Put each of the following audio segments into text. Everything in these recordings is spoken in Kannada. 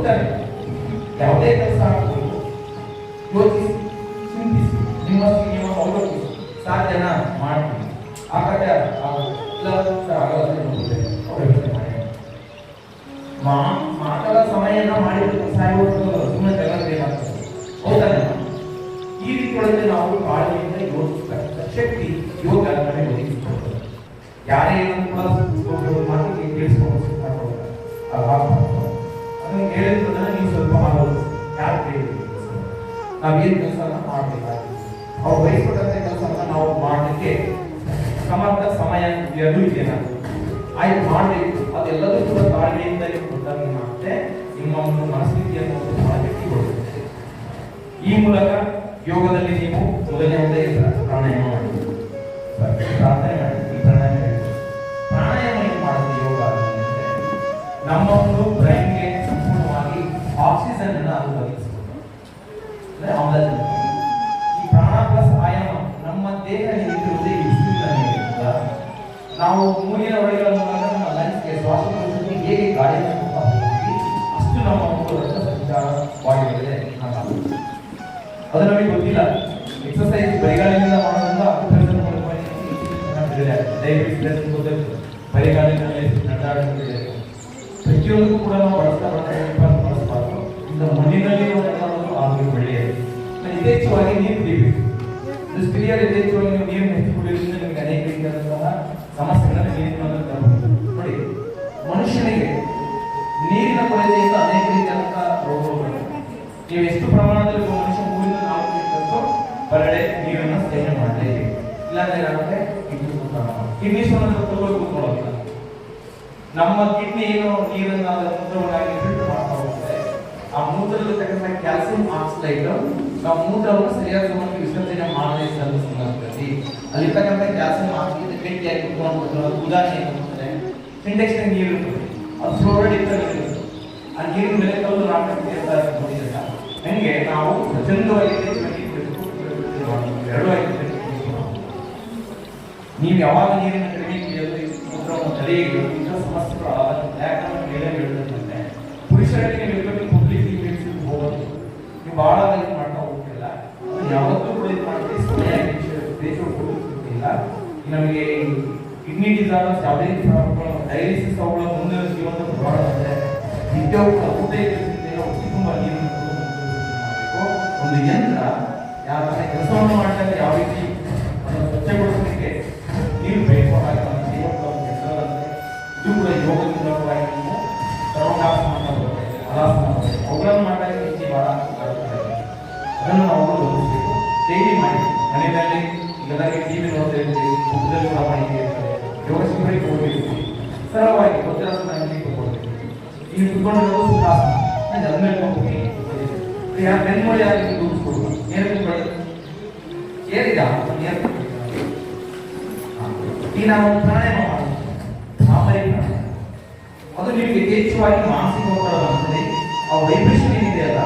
ಹೋಗ್ತಾರೆ. ಯಾವುದೇ ಕೆಲಸ ಆಗ್ಬೋದು, ಯೋಚಿಸಿ, ಚಿಂತಿಸಿ, ನಿಮ್ಮಷ್ಟು ನೀವು ಅವಲೋಕಿಸಿ, ಸಾಧ್ಯನ ಮಾಡ್ತೀವಿ. ಆಗತ್ತೆ ಮಾತಾಡ ಸಮಯನ ಮಾಡಿದ್ರೆ ಸುಮ್ಮನೆ ತಗೊಳ್ಬೇಕಾಗ್ತದೆ. ಹೌದಲ್ಲ? ಈ ರೀತಿಯೊಳಗೆ ನಾವು ಕಾಳಜಿಯಿಂದ ಯೋಚಿಸತಕ್ಕ ಶಕ್ತಿ ಯೋಗ ನಮಗೆ ಒದಗಿಸಿಕೊಡ್ತದೆ. ಯಾರೇ ಮಾತಿಗೆ ಕೇಳಿಸ್ಕೊಂಡು ಅದನ್ನು ಹೇಳಿದ್ರೆ ನೀವು ಸ್ವಲ್ಪ ಮಾಡೋದು ಯಾರು ಕೇಳಿದ್ರಿ, ನಾವೇನು ಕೆಲಸನ ಮಾಡಬೇಕಾಗಿದೆ. ಅವ್ರು ವಹಿಸ್ಕೊಟ್ಟಂತ ಕೆಲಸವನ್ನ ನಾವು ಮಾಡಲಿಕ್ಕೆ ಸಮರ್ಥ ಸಮಯ ಇದೆ. ಆಯ್ತು ಮಾಡಬೇಕು, ಅದೆಲ್ಲದೂ ಕೂಡ ತಾಳ್ಮೆಯಿಂದ ಕೊಟ್ಟಾಗ ಏನಾಗುತ್ತೆ, ನಿಮ್ಮ ಒಂದು ಮನಸ್ಥಿತಿಯನ್ನು ಬಹಳ ಗಟ್ಟಿಗೊಳ್ಳುತ್ತೆ. ಈ ಮೂಲಕ ಯೋಗದಲ್ಲಿ ನೀವು ಮೊದಲನೇ ಪ್ರಾಣಾಯಾಮ ಮಾಡಿ, ಪ್ರಾರ್ಥನೆ ಮಾಡಿ, ಈ ಪ್ರಾಣಾಯಾಮ ಏನು ಮಾಡುತ್ತೆ ಯೋಗ ಅಂದರೆ ನಮ್ಮ ಒಂದು ಬ್ರೈನ್ಗೆ ಸಂಪೂರ್ಣವಾಗಿ ಆಕ್ಸಿಜನ್ ಅನ್ನು ಅದು ಒದಗಿಸುತ್ತೆ, ಅಂದರೆ ಆಮ್ಲಜನಕ. ಈ ಪ್ರಾಣ ಪ್ಲಸ್ ಆಯಾಮ ನಮ್ಮ ದೇಹ ನಿಂತಿರುವುದೇ ನಾವು ಮೂಗಿನ ಒಳಗಳ ಮೂಲಕ ನಮ್ಮ ಲಂಗ್ಸ್ಗೆ ಶ್ವಾಸಕೋಶಕ್ಕೆ ಹೇಗೆ ಗಾಳಿಯನ್ನು ಕೊಡ್ತಾ ಹೋಗ್ತೀವಿ, ಅಷ್ಟು ನಮ್ಮ ಒಂದು ರಕ್ತ ಸಂಚಾರವಾಗಿರುತ್ತದೆ. ಅದು ನಮಗೆ ಗೊತ್ತಿಲ್ಲ. ಎಕ್ಸರ್ಸೈಸ್ ಬರಿಗಾಲಿನಿಂದ ಮಾಡೋದ್ರಿಂದ ಬರಿಗಾಲಿನಲ್ಲಿ ನಡೆದಾಡುತ್ತದೆ. ಪ್ರತಿಯೊಂದು ಕೂಡ ನಾವು ಬಳಸಬಾರದು. ಇಂದ ಮಣ್ಣಿನಲ್ಲಿ ಮಾಡೋದು ಆರೋಗ್ಯ ಒಳ್ಳೆಯದು. ಯಥೇಚ್ಛವಾಗಿ ನೀರು ಕುಡಿಬೇಕು. ಸ್ತ್ರೀಯರು ಯಥೇಚ್ಛವಾಗಿ ನೀವು ನೀರು ಹೆಚ್ಚು ಕುಡಿಯೋದ್ರಿಂದ ನಿಮಗೆ ಅನೇಕ ರೀತಿಯಾದಂತಹ ಸಮಸ್ಯೆಗಳನ್ನು ನೀರಿನ ತರಬಹುದು. ನೋಡಿ, ಮನುಷ್ಯನಿಗೆ ನೀರಿನ ಕೊರತೆಯಿಂದ ಅನೇಕ ರೀತಿಯಾದಂತಹ ರೋಗಗಳು. ನೀವು ಎಷ್ಟು ಪ್ರಮಾಣದಲ್ಲಿ ಮನುಷ್ಯ 3-4 ಲೀಟರ್ ಹೊರಗಡೆ ನೀರನ್ನು ಸೇವನೆ ಮಾಡಲೇಬೇಕು. ಇಲ್ಲಾಂದ್ರೆ ಏನಾಗುತ್ತೆ, ಕಿಡ್ನಿ ಸ್ಟೋನ್ ಕೂತ್ಕೊಳ್ಳೋದಿಲ್ಲ. ನಮ್ಮ ಕಿಡ್ನಿ ಏನು ನೀರನ್ನು ಮೂತ್ರವನ್ನಾಗಿ ಫಿಲ್ಟರ್ ಮಾಡ್ತಾ ಹೋಗ್ತದೆ. ಆ ಮೂತ್ರದಲ್ಲಿರ್ತಕ್ಕಂಥ ಕ್ಯಾಲ್ಸಿಯಂ ಆಕ್ಸೈಡ್ ನಾವು ಮೂತ್ರವನ್ನು ಸರಿಯಾದ ಸಮಯಕ್ಕೆ ವಿಸರ್ಜನೆ ಮಾಡದೇ ಸಂದರ್ಭದಲ್ಲಿ ಅಲ್ಲಿರ್ತಕ್ಕಂಥ ಕ್ಯಾಲ್ಸಿಯಂ ಆಕ್ಸೈಡ್ ಗಟ್ಟಿಯಾಗಿ ಕುತ್ಕೊಂಡು ಉದಾಹರಣೆ ಏನಾಗ್ತದೆ, ಸಿಂಟೆಕ್ಸ್ ನೀರು ಇರ್ತದೆ, ಅದು ಫ್ಲೋರೈಡ್ ಇರ್ತದೆ. ಆ ನೀರಿನ ಮೇಲೆ ಕಲ್ಲು ನಾಟಕ ಹಂಗೆ ನಾವು ಪ್ರಚಂಡವಾಗಿ ಎರಡು ನೀವು ಯಾವಾಗ ನೀರಿನ ಕಡಿಮೆ ಕುಡಿಯೋದು ಮೂತ್ರವನ್ನು ತಡೆಯಿರಿ ಇಂಥ ಸಮಸ್ಯೆಗಳು ಮೇಲೆ ಬೀಳುತ್ತಂತೆ. ಪುರುಷರಿಗೆ ನೀವು ಹೋಗ್ಲಿಕ್ಕೆ ಹೋಗೋದು ನೀವು ಬಹಳ ಇದು ಮಾಡ್ತಾ ಹೋಗ್ತಿಲ್ಲ. ಯಾವತ್ತೂ ಕೂಡ ಇದು ಮಾಡ್ತೀವಿ ಸರಿಯಾಗಿ ದೇಶ ಕೊಡುತ್ತಿಲ್ಲ. ನಮಗೆ ಕಿಡ್ನಿ ಡಿಸಾರ್ಡರ್ಸ್ ಯಾವುದೇ ಡಯಾಲಿಸಿಸ್ ಅವುಗಳ ಮುಂದಿನ ಜೀವನದ ಪ್ರಭಾವ ಅಂದರೆ ನಿತ್ಯವೂ ತುಂಬ ನೀರನ್ನು ಮಾಡಬೇಕು. ಒಂದು ಯಂತ್ರ ಯಾವ ಕೆಲಸವನ್ನು ಮಾಡಿದಾಗ ಯಾವ ರೀತಿ ಸ್ವಚ್ಛಗೊಳಿಸಲಿಕ್ಕೆ ನೀರು ಬೇಕು ಹಾಗೆ ನಮ್ಮ ಜೀವನದಲ್ಲಿ ಹೆಸರಂತೆ ಇದು ಕೂಡ ಯೋಗದ ಮೂಲಕವಾಗಿ ನೀವು ಸರ್ವಾಂಗಾಸನ ಬರುತ್ತೆ, ಹಲಾಸನ ಬರುತ್ತೆ, ಅವುಗಳನ್ನು ಮಾಡಿದಾಗ ಹೆಚ್ಚು ಭಾಳ ಆಗುತ್ತದೆ. ಅದನ್ನು ನಾವು ಗಮನಿಸಬೇಕು. ಡೈಲಿ ಮಾಡಿ ಮನೆಯಲ್ಲಿ ಎಲ್ಲರಿಗೆ ಟಿವಿ ನೋಡ್ತಾ ಇರ್ತೀವಿ, ಬುಕ್ದಲ್ಲಿ ಕೂಡ ಮಾಹಿತಿ ಇರ್ತದೆ. ಯೋಗ ಶಿಬಿರಕ್ಕೆ ಹೋಗಿರ್ತೀವಿ, ಸರಳವಾಗಿ ವಜ್ರಾಸನ ಕೊಡ್ಬೇಕು. ಈಗ ಕುತ್ಕೊಂಡಿರೋದು ಸುಖಾಸನ, ನಾನು ಅದ ಮೇಲೆ ಹೋಗ್ತೀನಿ ಬೆನ್ಮೂಳೆ ಆಗಿ ರೂಪಿಸ್ಕೊಡುವ ನೇರ ಏರಿದ ನೇರ ಈಗ ನಾವು ಪ್ರಾಣಾಯಾಮ ಮಾಡ್ತೀವಿ, ಸಾಂಬಾರಿ ಪ್ರಾಣಾಯಾಮ. ಅದು ನಿಮಗೆ ಯಥೇಚ್ಛವಾಗಿ ಮಾನಸಿಕ ಒತ್ತಡ ಬರ್ತದೆ. ಆ ವೈಬ್ರೇಷನ್ ಏನಿದೆಯಲ್ಲ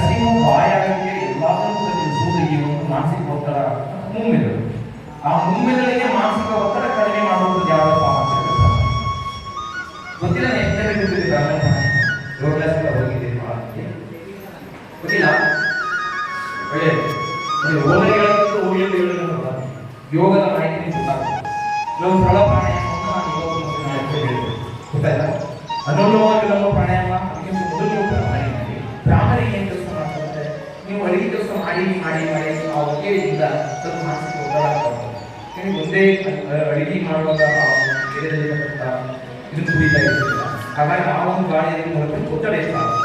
ನೀವು ಬಾಯಾಗಿಗೆ ಎಲ್ಲಾದರೂ ಈ ಒಂದು ಮಾನಸಿಕ ಒತ್ತಡ ಮುಮ್ಮೆಗಳು. ಆ ಮುಮ್ಮೆಗಳಿಗೆ ಮಾನಸಿಕ ಒತ್ತಡ ಕಡಿಮೆ ಮಾಡುವುದು ಯಾವ ಸಾಮರ್ಥ್ಯ ಗೊತ್ತಿಲ್ಲ. ಹೋಗಿದೆ ಗೊತ್ತಿಲ್ಲ, ಒಳ್ಳೆಯದು. ಯೋಗದ ಮಾಹಿತಿ ಗೊತ್ತಾಗ್ತದೆ. ನಾವು ಸರಳ ಪ್ರಾಣಾಯಾಮವನ್ನು ನಾನು ಯೋಗ ಗೊತ್ತಾಯ್ತಾ? ಅನುಲೋಮ ವಿಲೋಮ ಪ್ರಾಣಾಯಾಮ ಅದಕ್ಕಿಂತ ಮೊದಲು ಬ್ರಾಹ್ಮಣಿ ಏನು ಕೆಲಸ ಮಾಡ್ತಾರೆ, ನೀವು ಅಡಿಗೆ ಕೆಲಸ ಮಾಡಿ ಮಾಡಿ ಮಾಡಿ ಆ ಒಗ್ಗೆಯಿಂದ ಸ್ವಲ್ಪ ಮಾನಸಿಕ ಒತ್ತಡ ಆಗ್ತದೆ. ಒಂದೇ ಅಡಿಗೆ ಮಾಡುವಾಗ ಇದನ್ನು ಕುಡಿತಾ ಇರ್ತೀರ, ಹಾಗಾಗಿ ಆ ಒಂದು ಗಾಳಿಯಲ್ಲಿ ಮೂಲಕ ಒತ್ತಡ ಹೆಚ್ಚಾಗುತ್ತೆ.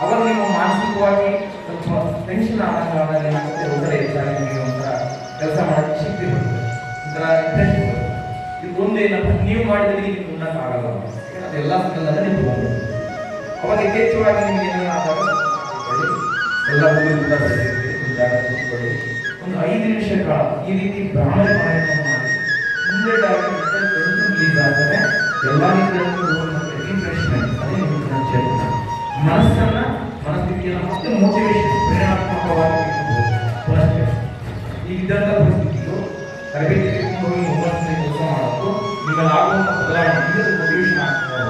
ಅವಾಗ ನೀವು ಮಾನಸಿಕವಾಗಿ ಸ್ವಲ್ಪ ಟೆನ್ಷನ್ ಆದಾಗ ಏನಾಗುತ್ತೆ, ಒತ್ತಡ ಹೆಚ್ಚಾಗಿ ನಿಮಗೆ ಒಂಥರ ಕೆಲಸ ಮಾಡೋಕ್ಕೆ ಶಕ್ತಿ ಬರ್ತದೆ, ಒಂಥರ ಇಂಟ್ರೆಸ್ಟ್ ಬರುತ್ತೆ. ಇದು ಒಂದೇನಪ್ಪ ನೀವು ಮಾಡಿದ್ರೆ ನಿಮ್ಗೆ ಉಣ್ಣಕ್ಕಾಗಲ್ಲ, ಅದೆಲ್ಲ ಸಿಗಲ್ಲ ನಿಂತ್ಕೊಂಡು. ಅವಾಗ ಯಥೇಚ್ಛವಾಗಿ ನಿಮಗೆ ಏನಾದ್ರು ಆದಾಗ ಎಲ್ಲ ಕೂಡ ಬೆಳೆದಿರುತ್ತೆ. ಒಂದು ಜಾಗ ಕೂತ್ಕೊಳ್ಳಿ, ಒಂದು 5 ನಿಮಿಷ ಕಾಲ ಈ ರೀತಿ ಬ್ರಾಹ್ಮಣ ಪ್ರಾಣಾಯಾಮ ಮಾಡಿ ಇಮ್ಮಿಡಿಯೇಟ್ ಆಗಿ ರಿಲೀಸ್ ಆಗ್ತದೆ. ಎಲ್ಲ ರಿಫ್ರೆಶ್ಮೆಂಟ್ ಅದೇ ಮನಸ್ಸನ್ನ ಮನಸ್ಥಿತಿಯನ್ನು ಮತ್ತೆ ಮೋಟಿವೇಶನ್ ಪ್ರೇರಣಾತ್ಮಕವಾಗಿ ಈಗಿದ್ದಂಥ ಪರಿಸ್ಥಿತಿಯು ತರಬೇತಿ ತೆಗೆದುಕೊಂಡು ಹೋಗಿ ಕೆಲಸ ಮಾಡೋದು ನಿಮ್ಮಲ್ಲಿ ಆಗುವಂಥ ಬದಲಾವಣೆ ಮೋಟಿವೇಶನ್ ಆಗ್ತದೆ.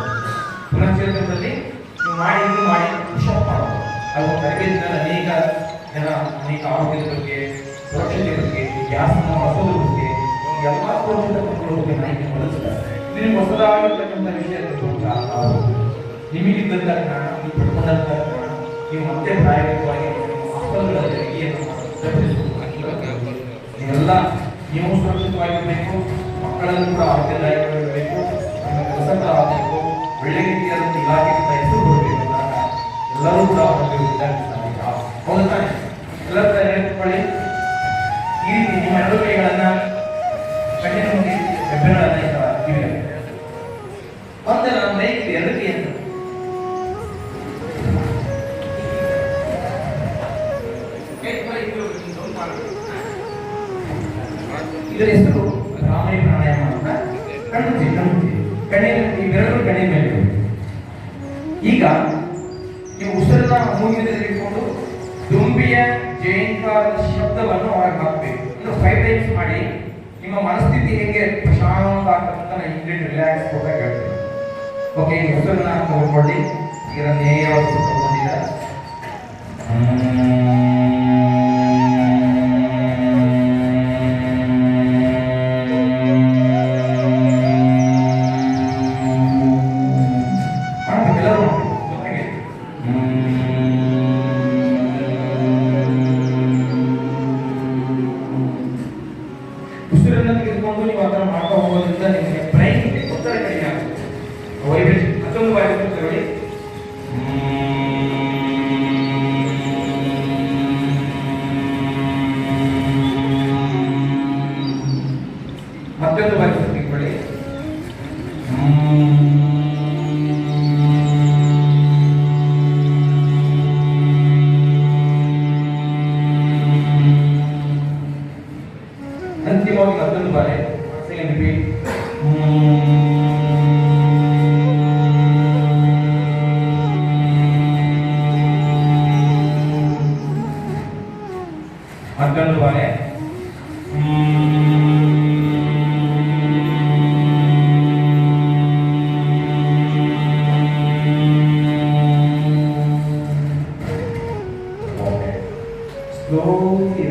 ಪುನಶ್ಚೇತನದಲ್ಲಿ ನೀವು ಮಾಡಿ ಖುಷಿ ಹಾಗೂ ತರಬೇತಿನಲ್ಲಿ ಅನೇಕ ಜನ ಅನೇಕ ಆರೋಗ್ಯದ ಬಗ್ಗೆ, ಸುರಕ್ಷತೆ ಬಗ್ಗೆ, ಗ್ಯಾಸ್ನ ಬಳಸೋದ್ರ ಬಗ್ಗೆ ಎಲ್ಲ ಪೋಷಕರ ಬಗ್ಗೆ ಮಾಹಿತಿ ಒದಗಿಸ್ತಾರೆ. ಇದು ಹೊಸದಾಗಿರ್ತಕ್ಕಂಥ ವಿಷಯ ನಿಮಗಿದ್ದಂಥ ಜ್ಞಾನ, ನೀವು ಪಡ್ಕೊಂಡಂಥ ಜ್ಞಾನ, ನೀವು ಮತ್ತೆ ಪ್ರಾಯೋಗಿಕವಾಗಿ ಮಕ್ಕಳುಗಳ ತೆರಿಗೆಯನ್ನು ನೀವೆಲ್ಲ ನೀವು ಸುರಕ್ಷಿತವಾಗಿರಬೇಕು, ಮಕ್ಕಳನ್ನು ಕೂಡ ಆರೋಗ್ಯದಾಯಕವಾಗಿರಬೇಕು, ನಿಮ್ಮ ಕೆಲಸ ಆಗಬೇಕು, ಒಳ್ಳೆ ರೀತಿಯಾದಂಥ ಇಲಾಖೆಯಿಂದ ಹೆಸರು ಬರಬೇಕು ಅಂದಾಗ ಎಲ್ಲರೂ ಕೂಡ ಆರೋಗ್ಯವಿದ್ದಾಗ ಹೌದು ತಾನೆ? ಎಲ್ಲರ ನೆನಪಿಕೊಳ್ಳಿ. ಈ ರೀತಿ ನಿಮ್ಮ ಎರಡು ಕೈಗಳನ್ನ ಕಣ್ಣಿನ ಮುಂದೆ ಹೆಬ್ಬೆರಳನ್ನ ಕಿವಿಗೆ ಮತ್ತೆ ನಾನು ಮೈಕ್ ಎರಡಕ್ಕೆ ಅಂತ ಇದರ ಹೆಸರು ರಾಮೈ ಪ್ರಾಣಾಯಾಮ ಅಂತ. ಕಣ್ಣಿನ ಇವೆರಡು ಕಣ್ಣಿನ ಮೇಲೆ. ಈಗ ನೀವು ಉಸಿರನ್ನ ಮೂಗಿನಲ್ಲಿ ತೆಗೆದುಕೊಂಡು ದುಂಬಿಯ ಜಯಂಕಾರದ ಶಬ್ದವನ್ನು ಹೊರಗೆ ಹಾಕಬೇಕು. ಇನ್ನು 5 ಟೈಮ್ಸ್ ಮಾಡಿ ನಿಮ್ಮ ಮನಸ್ಥಿತಿ ಹೇಗೆ ಪ್ರಶಾಂತ ಆಗ್ತಕ್ಕಂಥ ಇಮಿಡಿಯೇಟ್ ರಿಲ್ಯಾಕ್ಸ್ ಕೊಟ್ಟಾಗ ಹೇಳ್ತೇನೆ. ಓಕೆ, ಈಗ ಉಸಿರನ್ನ ತಗೊಂಡ್ಕೊಳ್ಳಿ. ಈಗ ನೇರವಾಗಿ ತಗೊಂಡಿದ್ದೀರಾ. ಉಸಿರನ್ನು ತೆಗೆದುಕೊಂಡು ನೀವು ಆ ಥರ ಮಾಡ್ತಾ ಹೋಗೋದ್ರಿಂದ ನಿಮಗೆ ಬ್ರೈನ್ ಒತ್ತಡ ಕಡಿಮೆ ಆಗುತ್ತೆ. ವೈಬ್ರೇಷನ್ ಮತ್ತೊಂದು ವೈಬ್ರೇಷನ್ ತಗೊಳ್ಳಿ. ಮತ್ತೊಂದು ವೈಬ್ರೇಷನ್ ತೆಗೆದುಕೊಳ್ಳಿ. ಅಂತಿಮವಾಗಿ ಮತ್ತೊಂದು ಬಾರಿ ರಿಪೀಟ್. ಮತ್ತೊಂದು ಬಾರಿ. Slowly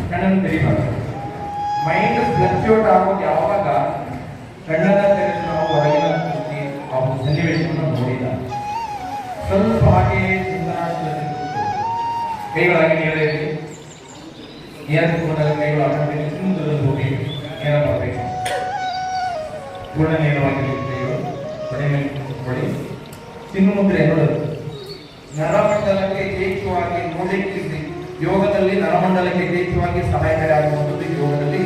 ಕಣ್ಣನ್ನು ತೆರೀಬಾರ್ದು. ಮೈಂಡ್ ಫ್ಲಕ್ಚುಯೇಟ್ ಆಗೋದು ಯಾವಾಗ ಕಣ್ಣನ್ನ ತೆರೆದು ನಾವು ಹೊರಗಿನ ದೃಷ್ಟಿ ಆ ಸನ್ನಿವೇಶವನ್ನು ನೋಡಿದ ಸ್ವಲ್ಪ ಹಾಗೆ ಚಿಂತನಾಶೀಲತೆ ಕೈಗಳಾಗಿ ನೇರ ನೇರಕೊಂಡಾಗ ಕೈಗಳು ಆಟೋಮೆಟಿಕ್ ಮುಂದದಲ್ಲಿ ಹೋಗಿ ನೇರ ಬರಬೇಕು. ಪೂರ್ಣ ನೇರವಾಗಿ ಕೈಗಳು ಹೊಡೆ ಮೇಲೆ ಕೊಡಿ. ಚಿನ್ನು ಮುದ್ರೆ ನೋಡೋದು ನರಮಂಡಲಕ್ಕೆ ಯಥೇಚ್ಛವಾಗಿ ನೋಡಲಿಕ್ಕೆ ಯೋಗದಲ್ಲಿ ನರಮಂಡಲಕ್ಕೆ ಯಥೇಚ್ಛವಾಗಿ ಸಹಾಯಕಾರಿ ಆಗುವಂಥದ್ದು ಯೋಗದಲ್ಲಿ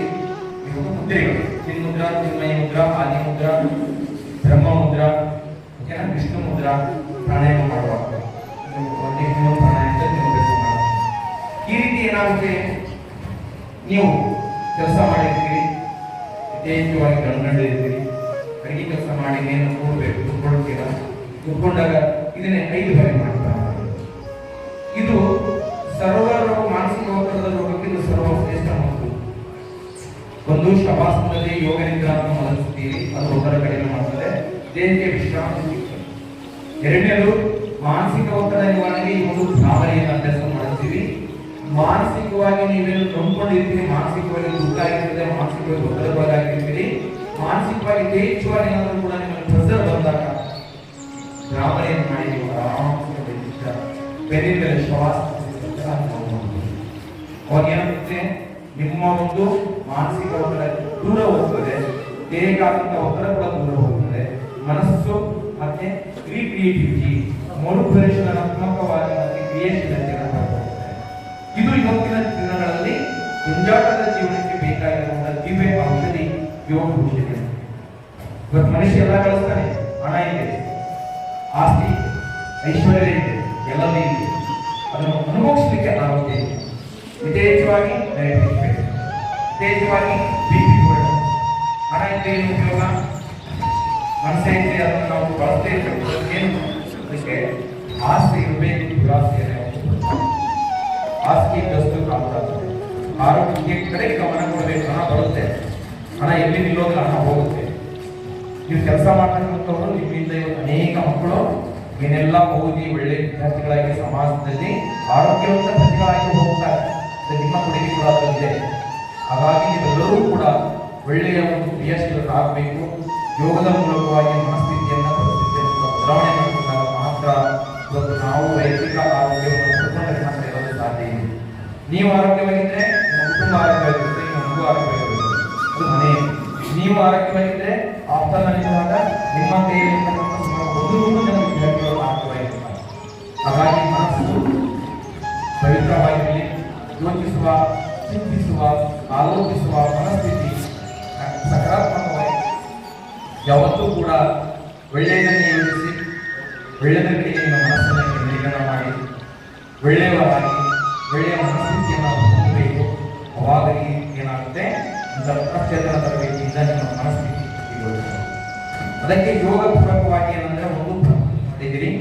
ಯೋಗ ಮುದ್ರೆಗಳು. ಚಿನ್ಮುದ್ರಾ, ಚಿನ್ಮಯ ಮುದ್ರಾ, ಆದಿ ಮುದ್ರಾ, ಬ್ರಹ್ಮ ಮುದ್ರಾ, ಓಕೆನಾ, ವಿಷ್ಣು ಮುದ್ರಾ. ಪ್ರಾಣಾಯಾಮ ಮಾಡುವಾಗ ಈ ರೀತಿ ಏನಾಗುತ್ತೆ, ನೀವು ಕೆಲಸ ಮಾಡಿರ್ತೀರಿ, ಯಥೇಚ್ಛವಾಗಿ ಗಂಡಿರ್ತೀರಿ, ಅಡಿಗೆ ಕೆಲಸ ಮಾಡಿ ಏನು ಕೂಡಬೇಕು, ಕುತ್ಕೊಳ್ತೀರಾ. ಕುತ್ಕೊಂಡಾಗ ಇದನ್ನೇ 5 ಬಾರಿ ಮಾಡ್ತಾರೆ. ಇದು ಸರ್ವ ರೋಗ, ಮಾನಸಿಕ ಒತ್ತಡದ ರೋಗಕ್ಕೆ ಇದು ಸರ್ವಶ್ರೇಷ್ಠ ಮತ್ತು ಒಂದು ಶವಾಸನದಲ್ಲಿ ಯೋಗ ನಿದ್ರಾಂತ ಮಲಗಿಸ್ತೀರಿ, ಅದು ಒತ್ತಡ ಕಡಿಮೆ ಮಾಡ್ತದೆ, ದೇಹಕ್ಕೆ ವಿಶ್ರಾಂತಿ ಸಿಗ್ತದೆ. ಎರಡನೇದು ಮಾನಸಿಕ ಒತ್ತಡ ನಿವಾರಣೆಗೆ ಈ ಒಂದು ಭ್ರಾಮರಿಯನ್ನು ಅಭ್ಯಾಸ ಮಾಡ್ತೀವಿ. ಮಾನಸಿಕವಾಗಿ ನೀವೇನು ನಂಬ್ಕೊಂಡಿರ್ತೀರಿ, ಮಾನಸಿಕವಾಗಿ ದುಃಖ ಆಗಿರ್ತದೆ, ಮಾನಸಿಕವಾಗಿ ಒತ್ತಡವಾಗಿರ್ತೀರಿ, ಮಾನಸಿಕವಾಗಿ ಯಥೇಚ್ಛವಾಗಿ ಏನಾದರೂ ಕೂಡ ನಿಮಗೆ ಪ್ರೆಸರ್ ಬಂದಾಗ ಭ್ರಾಮರಿಯನ್ನು ಮಾಡಿ ನೀವು ಆರಾಮವಾಗಿ ಬೆನ್ನಿನ ಮೇಲೆ ಶ್ವಾಸ ಅವಾಗ ಏನಾಗುತ್ತೆ, ನಿಮ್ಮ ಒಂದು ಮಾನಸಿಕ ಒತ್ತಡ ದೂರ ಹೋಗ್ತದೆ, ದೇಹಕ್ಕಾದಂಥ ಒತ್ತಡ ಕೂಡ ದೂರ ಹೋಗ್ತದೆ, ಮನಸ್ಸು ಮತ್ತೆ ಕ್ರಿಯೇಟಿವಿಟಿ, ಮರುಪರಿಶೀಲನಾತ್ಮಕವಾಗಿ ಮತ್ತೆ ಕ್ರಿಯಾಶೀಲತೆಯನ್ನು ಬರ್ತದೆ. ಇದು ಇವತ್ತಿನ ದಿನಗಳಲ್ಲಿ ಜಂಜಾಟದ ಜೀವನಕ್ಕೆ ಬೇಕಾಗಿರುವಂತಹ ದಿವ್ಯ ಔಷಧಿ ಯೋಗ ಔಷಧಿ. ಇವತ್ತು ಮನುಷ್ಯ ಎಲ್ಲ ಗಳಿಸ್ತಾನೆ, ಹಣ ಇದೆ, ಆಸ್ತಿ ಐಶ್ವರ್ಯ ಇದೆ, ಎಲ್ಲವೂ ಇದೆ, ಅದನ್ನು ಅನುಭವಿಸಲಿಕ್ಕೆ ಆಗುತ್ತೆ. ಯಥೇಚ್ಛವಾಗಿ ಡಯಾಬಿಟಿಸ್, ಯಥೇಚ್ಛವಾಗಿ ಬಿಪಿ ಕೂಡ. ಹಣ ಇದ್ರೆ ಏನು ಉಪಯೋಗ, ಮನಸ್ಸೇ ಇದ್ರೆ ಅದನ್ನು ನಾವು ಬಳಸದೇ ಇರಬೇಕು. ಏನು ಅದಕ್ಕೆ ಆಸ್ತಿ ಇರಬೇಕು, ದುರಾಸ್ತಿ ಆಸ್ತಿ ವಸ್ತು ಕಾಪಾಡುತ್ತದೆ. ಆರೋಗ್ಯಕ್ಕೆ ಕಡೆ ಗಮನ ಕೊಡಬೇಕು. ಹಣ ಬರುತ್ತೆ, ಹಣ ಎಲ್ಲಿ ನಿಲ್ಲೋದಿಲ್ಲ, ಹಣ ಹೋಗುತ್ತೆ. ನೀವು ಕೆಲಸ ಮಾಡ್ತಕ್ಕಂಥವ್ರು ನಿಮ್ಮಿಂದ ಇವತ್ತು ಅನೇಕ ಮಕ್ಕಳು ಏನೆಲ್ಲ ಓದಿ ಒಳ್ಳೆ ವಿದ್ಯಾರ್ಥಿಗಳಾಗಿ ಸಮಾಜದಲ್ಲಿ ಆರೋಗ್ಯವಂತ ಪ್ರತಿಗಳಾಗಿ ಹೋಗ್ತಾರೆ. ನಿಮ್ಮ ಕೊಡುಗೆ ಕೂಡ ಅದರಲ್ಲಿದೆ. ಹಾಗಾಗಿ ನೀವೆಲ್ಲರೂ ಕೂಡ ಒಳ್ಳೆಯ ಒಂದು ಕ್ರಿಯಾಶೀಲರಾಗಬೇಕು. ಯೋಗದ ಮೂಲಕವಾಗಿ ಮನಸ್ಥಿತಿಯನ್ನು ಪರಿಸ್ಥಿತಿಯನ್ನು ಬದಲಾವಣೆ ಮಾಡಿಕೊಂಡಾಗ ಮಾತ್ರ ಇವತ್ತು ನಾವು ವೈಯಕ್ತಿಕ ಆರೋಗ್ಯವನ್ನು ಪಡ್ಕೊಂಡ್ರೆ ಮಾತ್ರ ಇರೋದು ಸಾಧ್ಯ ಇದೆ. ನೀವು ಆರೋಗ್ಯವಾಗಿದ್ದರೆ ನಿಮ್ಮ ಕುಟುಂಬ ಆರೋಗ್ಯವಾಗಿರುತ್ತೆ, ನಿಮ್ಮ ಮಗು ಆರೋಗ್ಯವಾಗಿರುತ್ತೆ, ಅದು ಮನೆ. ನೀವು ಆರೋಗ್ಯವಾಗಿದ್ದರೆ ಆಪ್ತನಲ್ಲಿರುವಾಗ ನಿಮ್ಮ ಕೈಯಲ್ಲಿರ್ತಕ್ಕಂಥ ಸುಮಾರು 100 ಜನ ವಿದ್ಯಾರ್ಥಿಗಳು ಆರೋಗ್ಯವಾಗಿರ್ತಾರೆ. ಹಾಗಾಗಿ ಮನಸ್ಸು ಪವಿತ್ರವಾಗಿರಲಿ. ಯೋಚಿಸುವ, ಚಿಂತಿಸುವ, ಆಲೋಚಿಸುವ ಮನಸ್ಥಿತಿ ಸಕಾರಾತ್ಮಕವಾಗಿ ಯಾವತ್ತೂ ಕೂಡ ಒಳ್ಳೆಯದನ್ನೇ ಯೋಚಿಸಿ ಒಳ್ಳೆಯದ ಕಡೆಗೆ ನಿಮ್ಮ ಮನಸ್ಸನ್ನು ಕೇಂದ್ರೀಕರಣ ಮಾಡಿ ಒಳ್ಳೆಯವರಾಗಿ ಒಳ್ಳೆಯ ಮನಸ್ಥಿತಿಯನ್ನು ಹೊಂದಬೇಕು. ಅವಾಗ ಏನಾಗುತ್ತೆ, ಇಂಥ ಪ್ರಚೇತನ ತರಬೇತಿಯಿಂದ ನಿಮ್ಮ ಮನಸ್ಥಿತಿ ಸಿಗುತ್ತದೆ. ಅದಕ್ಕೆ ಯೋಗ ಪೂರಕವಾಗಿ ಏನಂದ್ರೆ ಒಂದು ಮಾಡಿದ್ದೀರಿ,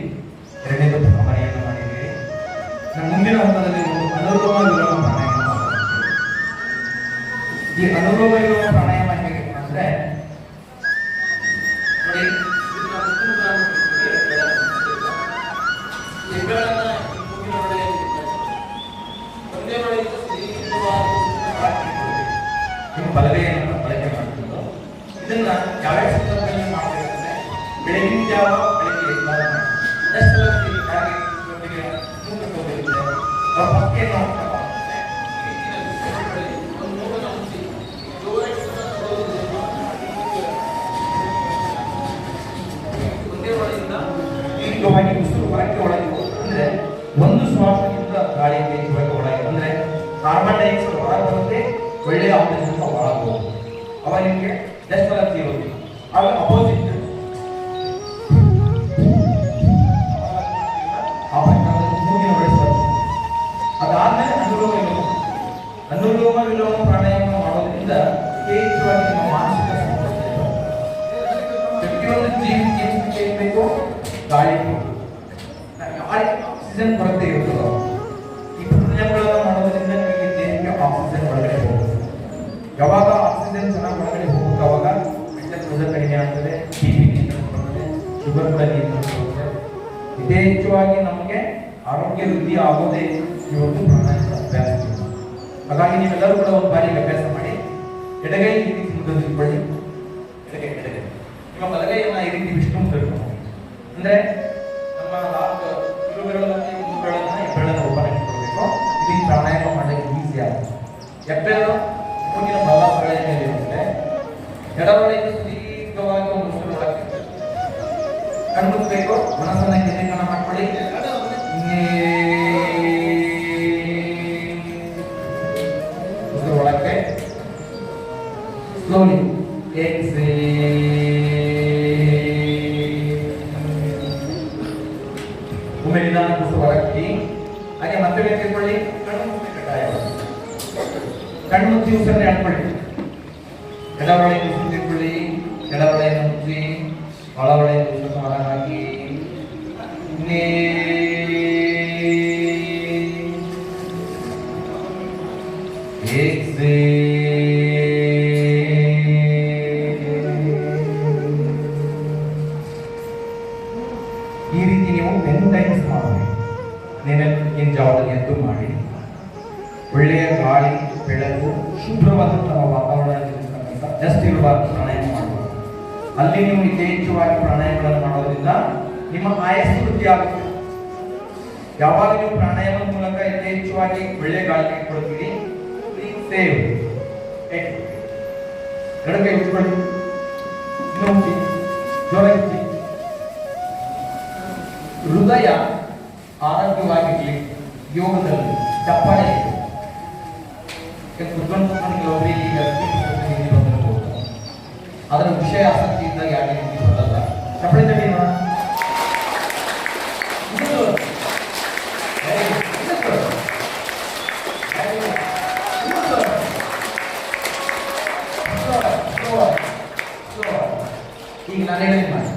ಎರಡನೇದು ಭ್ರಮಣೆಯನ್ನು ಮಾಡಿದ್ದೀರಿ. ಮುಂದಿನ ಹಂತದಲ್ಲಿ ಒಂದು ಅನುಲೋಮ ವಿಲೋಮ ಪ್ರಾಣಾಯಾಮ ಮಾಡ್ತೀವಿ. ಈ ಅನುಲೋಮ ವಿಲೋಮ ಪ್ರಾಣಾಯಾಮ ಹೇಗೆ ಅಂದ್ರೆ ನೋಡಿ, ನಿಮ್ಮ ಬಲಗೈಯನ್ನು ಬಳಕೆ ಮಾಡ್ತಿದ್ದು ಇದನ್ನ ಯಾವ್ಯಾವ ಸಂದರ್ಭದಲ್ಲಿ ಮಾಡಬೇಕಂದ್ರೆ ಬೆಳಗಿನ ಜಾವ ಬೆಳಗ್ಗೆ ಎದ್ದಾಗ ಹಾಗೆ ಉಸಿರು ಹೊರಕ್ಕೆ ಒಳಗೆ ಅಂದ್ರೆ ಒಂದು ಶ್ವಾಸದಿಂದ ಗಾಳಿ ಹೊರಗೆ ಒಳಗೆ ಅಂದ್ರೆ ಕಾರ್ಬನ್ ಡೈಆಕ್ಸೈಡ್ ಹೊರಗೆ ಬರುತ್ತೆ, ಒಳ್ಳೆಯ ಆಕ್ಸಿಜನ್ ಒಳಗೆ ಹೋಗುತ್ತೆ. ಅವಾಗ ನಿಮಗೆ ಜಸ್ಟ್ ಅಲರ್ಜಿ ಇರುತ್ತೆ. ಆಗ ಅಪೋಸಿಟ್ ಮೂಗಿನ ಬೆಳೆಸ್ತಾರೆ. ಅದಾದ್ಮೇಲೆ ಅನುಲೋಮ ವಿಲೋಮ. ಅನುಲೋಮ ವಿಲೋಮ ಪ್ರಾಣಾಯಾಮ ಮಾಡೋದ್ರಿಂದ ಯಥೇಚ್ಛವಾಗಿ ನಿಮ್ಮ ಮಾನಸಿಕ ಸಮಸ್ಯೆ ಪ್ರತಿಯೊಂದು ಜೀವಿಗೆ ಬೇಕು ಗಾಳಿ ಆಕ್ಸಿಜನ್ ಕೊರತೆ ಇರ್ತದೆ. ಈ ಪ್ರಾಣಾಯಾಮಗಳನ್ನು ಮಾಡೋದ್ರಿಂದ ನಿಮಗೆ ದೇಹಕ್ಕೆ ಆಕ್ಸಿಜನ್ ಒಳಗಡೆ ಹೋಗುತ್ತೆ. ಯಾವಾಗ ಆಕ್ಸಿಜನ್ ಚೆನ್ನಾಗಿ ಒಳಗಡೆ ಹೋಗುತ್ತೆ ಅವಾಗ ಮೆಂಟಲ್ ಕಡಿಮೆ ಆಗ್ತದೆ, ಬಿಪಿ ನಿಯಂತ್ರಣ ಬರ್ತದೆ, ಶುಗರ್ ಕೂಡ ನಿಯಂತ್ರಣ ಬರುತ್ತೆ. ಯಥೇಚ್ಛವಾಗಿ ನಮಗೆ ಆರೋಗ್ಯ ವೃದ್ಧಿ ಆಗೋದೇ ಈ ಒಂದು ಪ್ರಾಣಾಯಾಮದ ಅಭ್ಯಾಸ. ಹಾಗಾಗಿ ನೀವೆಲ್ಲರೂ ಕೂಡ ಒಂದು ಬಾರಿ ಅಭ್ಯಾಸ ಮಾಡಿ. ಎಡಗೈ ಈ ರೀತಿ ಮುಂದೆ ನಿಂತ್ಕೊಳ್ಳಿ, ಎಡಗೈ ನಿಮ್ಮ ಬಲಗೈಯನ್ನ ಈ ರೀತಿ ವಿಷ್ಣು ತಿಳ್ಕೊಂಡು ಅಂದ್ರೆ ನಮ್ಮ ಕಿರುಬೆರಳನ್ನ ಹೆಬ್ಬೆರಳನ್ನ ಓಪನ್ ಇಟ್ಕೊಳ್ಬೇಕು. ಇದು ಪ್ರಾಣಾಯಾಮ ಮಾಡಲಿಕ್ಕೆ ಈಸಿ ಆಗುತ್ತೆ. ಹೆಬ್ಬೆರಳು ಮೂಗಿನ ಬಲ ಬೆಳೆ ಮೇಲೆ ಇರುತ್ತೆ. ಎಡಬೆರಳಿಂದ ದೀರ್ಘವಾಗಿ ಒಂದು ಉಸಿರು ಒಳಗೆ ಕಣ್ಮುಚ್ಚಬೇಕು. ಮನಸ್ಸನ್ನ ಕೇಂದ್ರೀಕರಣ ಮಾಡ್ಕೊಳ್ಳಿ. ಉಸಿರು ಒಳಕ್ಕೆ ಸ್ಲೋಲಿ ಒಮ್ಮೆ ನಿಧಾನ ಉಸಿರು ಹೊರಕ್ಕೆ ಹಾಗೆ ಮತ್ತೆ ತಿಳ್ಕೊಳ್ಳಿ. ಕಣ್ಣು ಮುಚ್ಚಿ ಕಡ್ಡಾಯ. ಕಣ್ಣು ಮುಚ್ಚಿ ಉಸಿರನ್ನ ಹಾಕೊಳ್ಳಿ. ಎಡಬೆರಳಿಂದ ಉಸಿರು ತಿಳ್ಕೊಳ್ಳಿ, ಎಡಬೆರಳಿಂದ ಮುಚ್ಚಿ ಒಳಬೆರಳಿಂದ ಉಸಿರನ್ನ ಹೊರಹಾಕಿ ಈ ರೀತಿ ನೀವು 10 ಟೈಮ್ಸ್ ಮಾಡಬೇಕು. ನೆನಪಿನ ಜಾವದಲ್ಲಿ ಎದ್ದು ಮಾಡಿ. ಒಳ್ಳೆಯ ಗಾಳಿ, ಬೆಳಕು, ಶುಭ್ರವಾದಂತಹ ವಾತಾವರಣ ಜಸ್ಟ್ ಇರಬಾರ್ದು. ಪ್ರಾಣಾಯಾಮ ಮಾಡಬೇಕು. ಅಲ್ಲಿ ನೀವು ಯಥೇಚ್ಛವಾಗಿ ಪ್ರಾಣಾಯಾಮಗಳನ್ನು ಮಾಡೋದ್ರಿಂದ ನಿಮ್ಮ ಆಯಸ್ಸು ವೃದ್ಧಿ ಆಗುತ್ತೆ. ಯಾವಾಗ ನೀವು ಪ್ರಾಣಾಯಾಮದ ಮೂಲಕ ಯಥೇಚ್ಛವಾಗಿ ಒಳ್ಳೆಯ ಗಾಳಿ ಕೊಡ್ತೀರಿ, ಸೇವ್ ಎಡಗೈ ಉಟ್ಕೊಳ್ಳಿ, ಇನ್ನೊಂದು ಜೋರಾಗಿ. ಹೃದಯ ಆರೋಗ್ಯವಾಗಿರ್ಲಿ ಯೋಗದಲ್ಲಿ ಚಪ್ಪಾಳೆ ಕುತ್ಕೊಂಡು ಕೆಲವೊಬ್ಬರಿಗೆ ಈಗ ಅದರ ವಿಷಯ ಆಸಕ್ತಿ ಇದ್ದಾಗ ಯಾಕೆ ಬರಲ್ಲ. ಚಪ್ಪಾಳೆ ತಡಿ ಈಗ ನಾನು ಹೇಳಿದ ಮಾಡಿ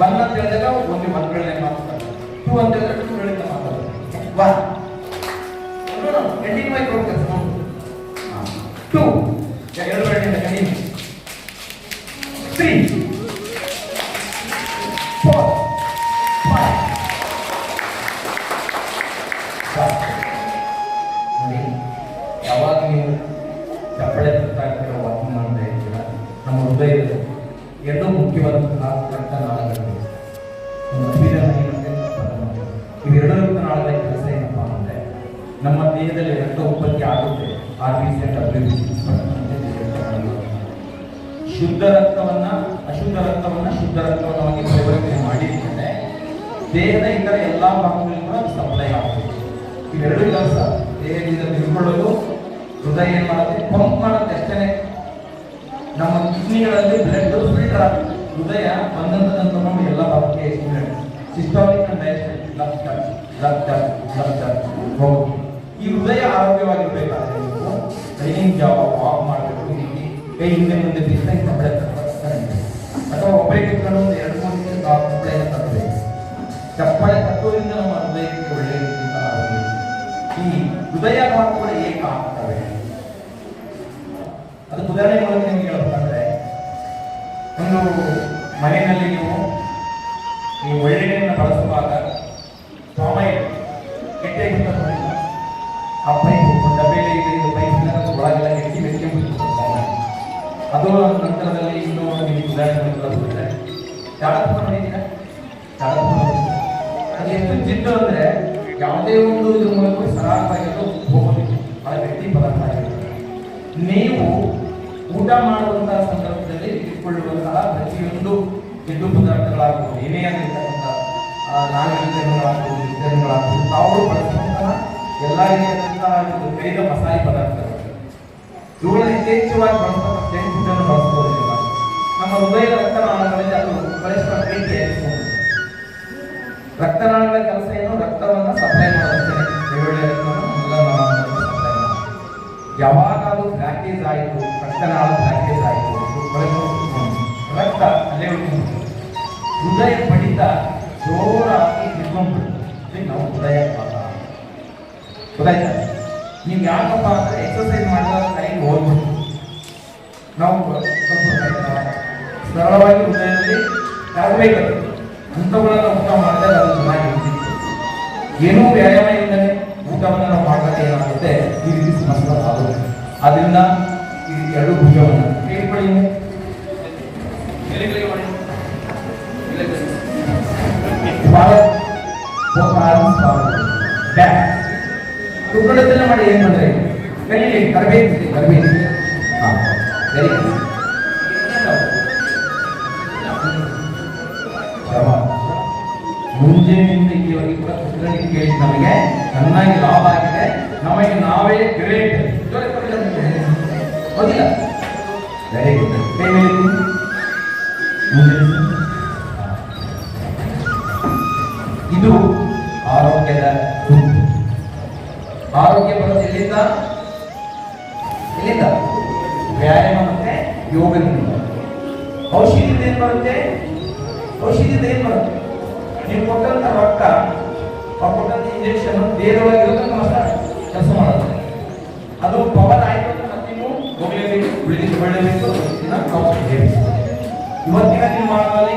1 ಅಂತ ಹೇಳಿದಾಗ ಒಂದು ಮಕ್ಕಳನ್ನೇ ಮಾತಾಡ್ತಾರೆ, 2 ಅಂತ ಹೇಳಿದ್ರೆ 2 ಗಳಿಂದ ಮಾತಾಡ್ತಾರೆ. 1 ಎಂಡಿಂಗ್ ಮೈಕ್ ಹೋಗ್ತದೆ 2 ಎರಡು ಗಳಿಂದ ಕಂಟಿನ್ಯೂ ಶುದ್ಧ ರಕ್ತವನ್ನ ಅಶುದ್ಧ ರಕ್ತವನ್ನ ಶುದ್ಧ ರಕ್ತವನ್ನಾಗಿ ಪರಿವರ್ತನೆ ಮಾಡಿರ್ತದೆ. ದೇಹದ ಇತರ ಎಲ್ಲಾ ಭಾಗಗಳಿಗೂ ಕೂಡ ಸಪ್ಲೈ ಆಗ್ತದೆ. ಇವೆರಡು ಕೆಲಸ ದೇಹದಿಂದ ತಿಳ್ಕೊಳ್ಳೋದು, ಹೃದಯ ಏನ್ ಮಾಡುತ್ತೆ, ಪಂಪ್ ಮಾಡುತ್ತೆ ಅಷ್ಟೇ. ನಮ್ಮ ಕಿಡ್ನಿಗಳಲ್ಲಿ ಬ್ಲಡ್ ಫಿಲ್ಟರ್ ಆಗುತ್ತೆ. ಹೃದಯ ಬಂದಂತ ನೋಡಿ ಎಲ್ಲ ಭಾಗಕ್ಕೆ ಸಿಸ್ಟಮಿಕ್ ಅಂಡ್ ಹೋಗಿ. ಈ ಹೃದಯ ಆರೋಗ್ಯವಾಗಿರ್ಬೇಕಾದ್ರೆ ನೀವು ಬೆಳಗಿನ ಜಾವ ವಾಕ್ ಮಾಡಬೇಕು. ಇಲ್ಲಿ ಕೈ ಹಿಂದೆ ಮುಂದೆ ಬಿಸ್ತಾಗಿ ಕಪ್ಪಳೆ ಅಥವಾ ಒಬ್ಬರಿಗೆ ಕಿತ್ಕೊಂಡು ಒಂದು 2-3 ದಿನ ಕಪ್ಪಳೆಯನ್ನು ತರಬೇಕು. ಚಪ್ಪಳೆ ತತ್ವದಿಂದ ನಮ್ಮ ಹೃದಯಕ್ಕೆ ಒಳ್ಳೆಯ ರೀತಿಯಿಂದ ಆರೋಗ್ಯ. ಈ ಹೃದಯ ಭಾಗಗಳು ಏಕ ಆಗ್ತವೆ. ಅದಕ್ಕೆ ಉದಾಹರಣೆ ಮೂಲಕ ನಿಮ್ಗೆ ಹೇಳ್ಬೇಕಂದ್ರೆ, ಒಂದು ಮನೆಯಲ್ಲಿ ನೀವು ಈ ಒಳ್ಳೆಯನ್ನು ಬಳಸುವಾಗ ಪಾಮಾಯಿಲ್ ಕೆಟ್ಟೆ ಗೊತ್ತಿಲ್ಲ, ಆ ಪೈಪ್ ಡಬ್ಬೇಲಿ ಇದು ಪೈಪ್ ಒಳಗೆಲ್ಲ ಎಟ್ಟಿ ಬೆಚ್ಚಿಬಿಡ್ತಾರೆ. ಅದು ನಂತರದಲ್ಲಿ ಇನ್ನೂ ನಿಮಗೆ ಉದಾಹರಣೆ ಬರುತ್ತೆ. ಚಾಡಪ್ಪ ನೋಡಿದ್ದೀರಾ? ಚಾಡಪ್ಪ ಅದು ಎಷ್ಟು ಜಿಡ್ಡು ಅಂದರೆ ಯಾವುದೇ ಒಂದು ಇದ್ರ ಮೂಲಕ ಸರಾಗವಾಗಿ ಹೋಗೋದಿಲ್ಲ. ಬಹಳ ಗಟ್ಟಿ ಪದಾರ್ಥ ಆಗಿರುತ್ತೆ. ನೀವು ಊಟ ಮಾಡುವಂತಹ ಸಂದರ್ಭದಲ್ಲಿ ಇಟ್ಕೊಳ್ಳುವಂತಹ ಪ್ರತಿಯೊಂದು ಜಿಡ್ಡು ಪದಾರ್ಥಗಳಾಗುವುದು, ಏನೇ ಆಗಿರ್ತಕ್ಕಂಥ ನಾಲ್ಕು ವಿತರಣೆಗಳಾಗುವುದು, ತಾವು ಬಳಸುವಂತಹ ಎಲ್ಲ ರೀತಿಯಾದಂತಹ ಬೇಗ ಮಸಾಲೆ ಪದಾರ್ಥಗಳು ಇವುಗಳನ್ನು ಯಥೇಚ್ಛವಾಗಿ ಬಳಸತಕ್ಕ ಜಂಕ್ ಫುಡ್ ಅನ್ನು ಬಳಸಬಹುದಿಲ್ಲ. ನಮ್ಮ ಹೃದಯದ ರಕ್ತನಾಳಗಳಲ್ಲಿ ಅದು ಕೊಲೆಸ್ಟ್ರಾಲ್ ರೇಟ್ ಏರಿಸಬಹುದು. ರಕ್ತನಾಳಗಳ ಕೆಲಸ ಏನು? ರಕ್ತವನ್ನು ಸಪ್ಲೈ ಮಾಡುತ್ತೇನೆ. ಬೆಳ್ಳುಳ್ಳಿ ಸಪ್ಲೈ ಮಾಡಿ ಯಾವಾಗ ಅದು ಬ್ಲಾಕೇಜ್ ಆಯಿತು, ರಕ್ತನಾಳ ಬ್ಲಾಕೇಜ್ ಆಯಿತು, ರಕ್ತ ಅಲ್ಲೇ ಉಳಿದು ಹೃದಯ ಬಡಿತ ಜೋರಾಗಿ ನಿಂತ್ಕೊಂಡ್ಬಿಡುತ್ತೆ. ನಾವು ಹೃದಯ ಗೊತ್ತಾಯ್ತಾ? ನೀವು ಯಾಕಪ್ಪ ಅಂದ್ರೆ ಎಕ್ಸರ್ಸೈಸ್ ಮಾಡಿದಾಗ ಕೈಗೆ ಹೋಗ್ಬಿಟ್ಟು ನಾವು ಸ್ವಲ್ಪ ಸರಳವಾಗಿ ಹೃದಯದಲ್ಲಿ ಆಗಬೇಕು ಅಂಥವುಗಳನ್ನ ಊಟ ಮಾಡಿದಾಗ ಅದು ಚೆನ್ನಾಗಿರ್ತಿತ್ತು. ಏನೂ ವ್ಯಾಯಾಮ ಇಲ್ಲದೆ ಊಟವನ್ನು ನಾವು ಮಾಡಿದಾಗ ಏನಾಗುತ್ತೆ, ಈ ರೀತಿ ಸಮಸ್ಯೆಗಳು ಆಗುತ್ತೆ. ಆದ್ರಿಂದ ಈ ರೀತಿ ಎರಡು ಭುಜವನ್ನು ಕೇಳ್ಕೊಳ್ಳಿ, ತುಕಡದನ್ನ ಮಾಡಿ ಏನ್ ಮಾಡ್ರೆ ಕಲೀಲಿ, ತರಬೇತಿ ಮುಂಜಾನೆಯಿಂದ ಇಲ್ಲಿವರೆಗೆ ಕೂಡ ಪುಸ್ತಕದಲ್ಲಿ ಕೇಳಿ ನಮಗೆ ಚೆನ್ನಾಗಿ ಲಾಭ ಆಗಿದೆ. ನಮಗೆ ನಾವೇ ಗ್ರೇಟ್ ಹೋಗಿಲ್ಲ. Very good. ಇದು ಆರೋಗ್ಯದ ಗುಂಪು. ಆರೋಗ್ಯ ಬರೋದು ಎಲ್ಲಿಂದ? ವ್ಯಾಯಾಮ ಮತ್ತೆ ಯೋಗದಿಂದ. ಔಷಧಿಯಿಂದ ಏನ್ ಬರುತ್ತೆ? ನೀವು ಕೊಟ್ಟಂತ ರೊಕ್ಕ, ಕೊಟ್ಟಂತ ಇಂಜೆಕ್ಷನ್ ದೇಹದೊಳಗೆ ಮಾತ್ರ ಕೆಲಸ ಮಾಡುತ್ತೆ. ಅದು ಪವರ್ ಆಯ್ತು ಅಂತ ಮತ್ತೆ ನೀವು ಹೋಗಲೇಬೇಕು, ಬೆಳೆಯಬೇಕು. ಇವತ್ತಿನ ನಿರ್ಮಾಣದಲ್ಲಿ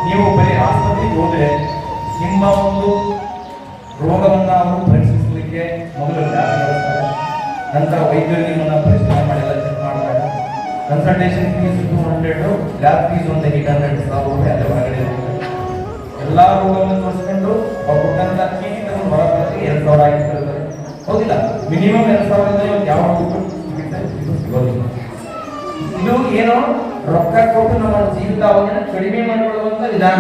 ನೀವು ಬರೀ ಆಸ್ಪತ್ರೆಗೆ ಹೋದ್ರೆ ನಿಮ್ಮ ಒಂದು ರೋಗವನ್ನು ಅವರು ಪರೀಕ್ಷಿಸಲಿಕ್ಕೆ ಮೊದಲು ಲ್ಯಾಬ್ ನಡೆಸ್ತಾರೆ. ನಂತರ ವೈದ್ಯರು ನಿಮ್ಮನ್ನ ಪರಿಶೀಲನೆ ಮಾಡಿ ಎಲ್ಲ ಚೆಕ್ ಮಾಡ್ತಾರೆ. ಕನ್ಸಲ್ಟೇಷನ್ ಫೀಸ್ 200, ಲ್ಯಾಬ್ ಫೀಸ್ ಒಂದು 800 ಅದೇ ಹೊರಗಡೆ ಇರುತ್ತೆ. ಎಲ್ಲ ರೋಗವನ್ನು ತೋರಿಸ್ಕೊಂಡು ಅವ್ರು ಕೊಟ್ಟಂತ ಚೀಟಿ ತಗೊಂಡು ಹೊರಗೆ 2000 ಆಗಿರ್ತಾರೆ. ಹೌದಿಲ್ಲ? ಮಿನಿಮಮ್ 2000 ಯಾವ ಸಿಗೋದಿಲ್ಲ. ಇದು ಏನೋ ರೊಕ್ಕ ಕೊಟ್ಟು ನಮ್ಮ ಜೀವಿತಾವಧಿಯನ್ನು ಕಡಿಮೆ ಮಾಡಿಕೊಳ್ಳುವಂತ ವಿಧಾನ.